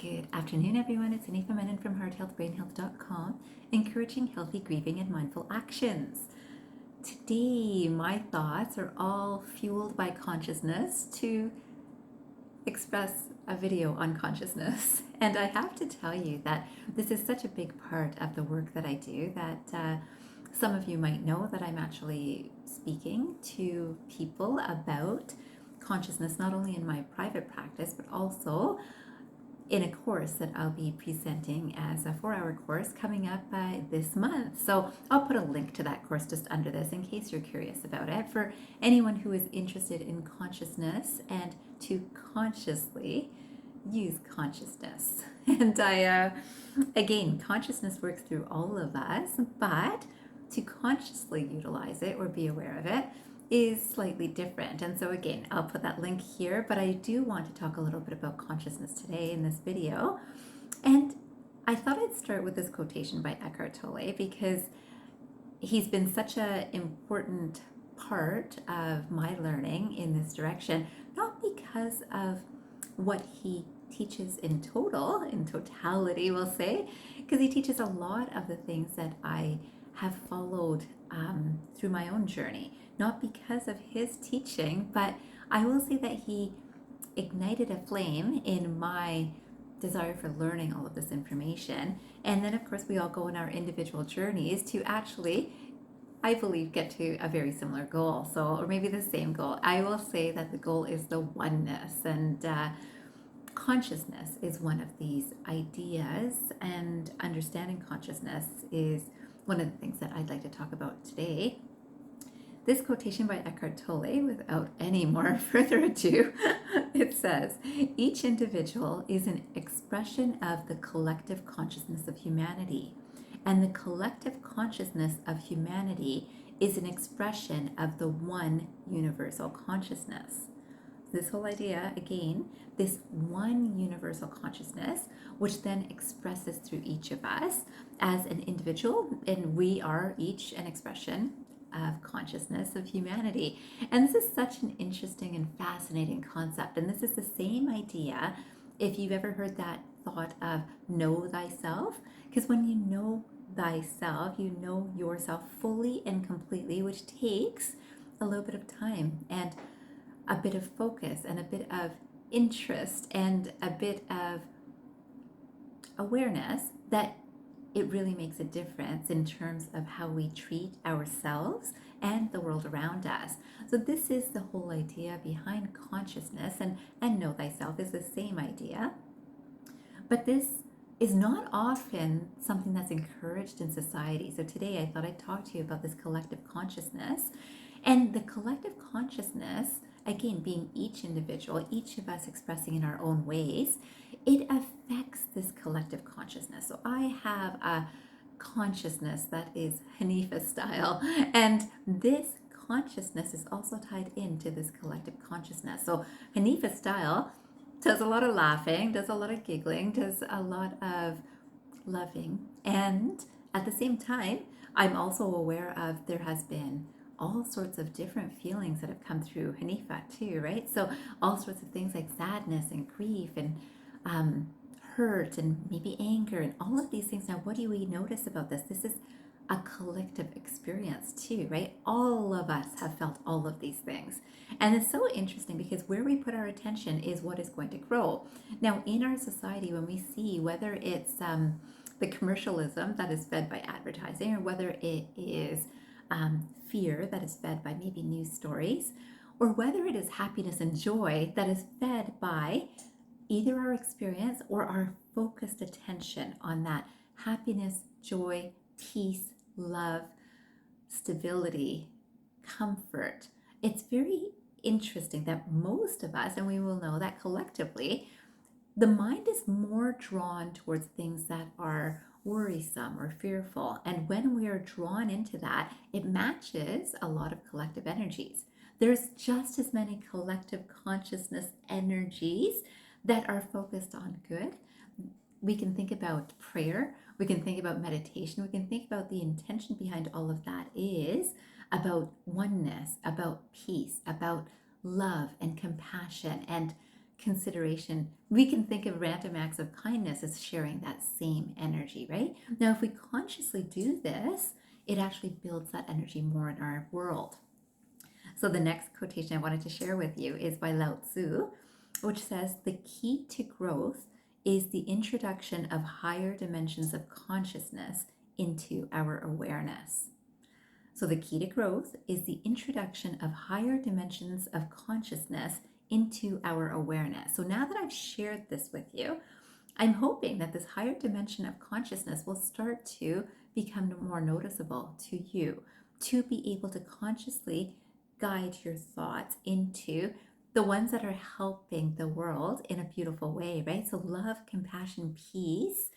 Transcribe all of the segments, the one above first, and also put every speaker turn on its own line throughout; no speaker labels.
Good afternoon, everyone. It's Anifa Menon from hearthealthbrainhealth.com, encouraging healthy grieving and mindful actions. Today, my thoughts are all fueled by consciousness to express a video on consciousness. And I have to tell you that this is such a big part of the work that I do that some of you might know that I'm actually speaking to people about consciousness, not only in my private practice, but also in a course that I'll be presenting as a 4-hour course coming up this month. So I'll put a link to that course just under this in case you're curious about it, for anyone who is interested in consciousness and to consciously use consciousness. And again, consciousness works through all of us, but to consciously utilize it or be aware of it is slightly different. And so again, I'll put that link here, but I do want to talk a little bit about consciousness today in this video. And I thought I'd start with this quotation by Eckhart Tolle because he's been such an important part of my learning in this direction, not because of what he teaches in totality, we'll say, because he teaches a lot of the things that I have followed through my own journey, not because of his teaching, but I will say that he ignited a flame in my desire for learning all of this information. And then, of course, we all go on our individual journeys to actually, I believe, get to a very similar goal. So, or maybe the same goal. I will say that the goal is the oneness, and consciousness is one of these ideas, and understanding consciousness is one of the things that I'd like to talk about today. This quotation by Eckhart Tolle, without any more further ado, it says, "Each individual is an expression of the collective consciousness of humanity, and the collective consciousness of humanity is an expression of the one universal consciousness." This whole idea, again, this one universal consciousness, which then expresses through each of us as an individual, and we are each an expression of consciousness of humanity. And this is such an interesting and fascinating concept. And this is the same idea, if you've ever heard that thought of know thyself, because when you know thyself, you know yourself fully and completely, which takes a little bit of time and a bit of focus and a bit of interest and a bit of awareness, that it really makes a difference in terms of how we treat ourselves and the world around us. So this is the whole idea behind consciousness, and know thyself is the same idea. But this is not often something that's encouraged in society. So today I thought I'd talk to you about this collective consciousness. And the collective consciousness, again, being each individual, each of us expressing in our own ways, it affects this collective consciousness. So I have a consciousness that is Hanifa style, and this consciousness is also tied into this collective consciousness. So Hanifa style does a lot of laughing, does a lot of giggling, does a lot of loving, and at the same time, I'm also aware of there has been all sorts of different feelings that have come through Hanifa too, right? So all sorts of things like sadness and grief and hurt and maybe anger and all of these things. Now, what do we notice about this? This is a collective experience too, right? All of us have felt all of these things. And it's so interesting because where we put our attention is what is going to grow. Now, in our society, when we see whether it's the commercialism that is fed by advertising, or whether it is fear that is fed by maybe news stories, or whether it is happiness and joy that is fed by either our experience or our focused attention on that happiness, joy, peace, love, stability, comfort. It's very interesting that most of us, and we will know that collectively, the mind is more drawn towards things that are worrisome or fearful. And when we are drawn into that, it matches a lot of collective energies. There's just as many collective consciousness energies that are focused on good. We can think about prayer, we can think about meditation, we can think about the intention behind all of that is about oneness, about peace, about love and compassion and consideration, we can think of random acts of kindness as sharing that same energy, right? Now, if we consciously do this, it actually builds that energy more in our world. So the next quotation I wanted to share with you is by Lau Tzu, which says, "The key to growth is the introduction of higher dimensions of consciousness into our awareness." So the key to growth is the introduction of higher dimensions of consciousness into our awareness. So now that I've shared this with you, I'm hoping that this higher dimension of consciousness will start to become more noticeable to you, to be able to consciously guide your thoughts into the ones that are helping the world in a beautiful way, right? So love, compassion, peace,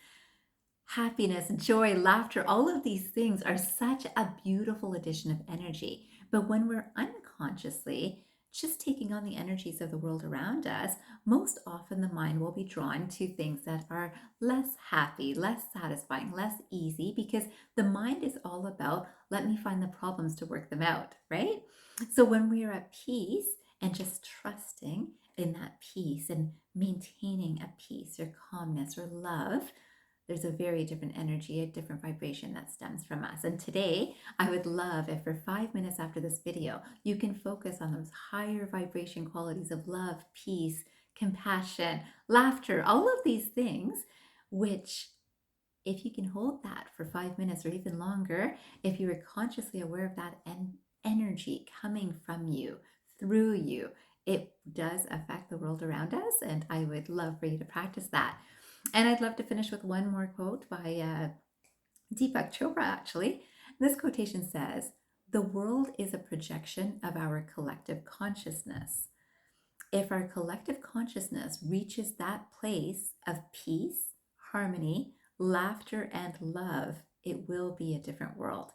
happiness, joy, laughter, all of these things are such a beautiful addition of energy. But when we're unconsciously just taking on the energies of the world around us, most often the mind will be drawn to things that are less happy, less satisfying, less easy, because the mind is all about, let me find the problems to work them out, right? So when we are at peace and just trusting in that peace and maintaining a peace or calmness or love, there's a very different energy, a different vibration that stems from us. And today, I would love if for 5 minutes after this video, you can focus on those higher vibration qualities of love, peace, compassion, laughter, all of these things, which if you can hold that for 5 minutes or even longer, if you are consciously aware of that energy coming from you, through you, it does affect the world around us. And I would love for you to practice that. And I'd love to finish with one more quote by Deepak Chopra, actually. This quotation says, "The world is a projection of our collective consciousness. If our collective consciousness reaches that place of peace, harmony, laughter, and love, it will be a different world."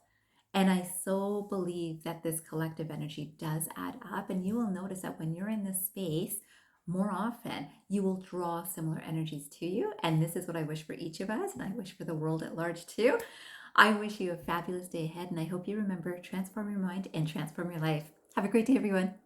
And I so believe that this collective energy does add up. And you will notice that when you're in this space, more often you will draw similar energies to you. And this is what I wish for each of us. And I wish for the world at large too. I wish you a fabulous day ahead. And I hope you remember, transform your mind and transform your life. Have a great day, everyone.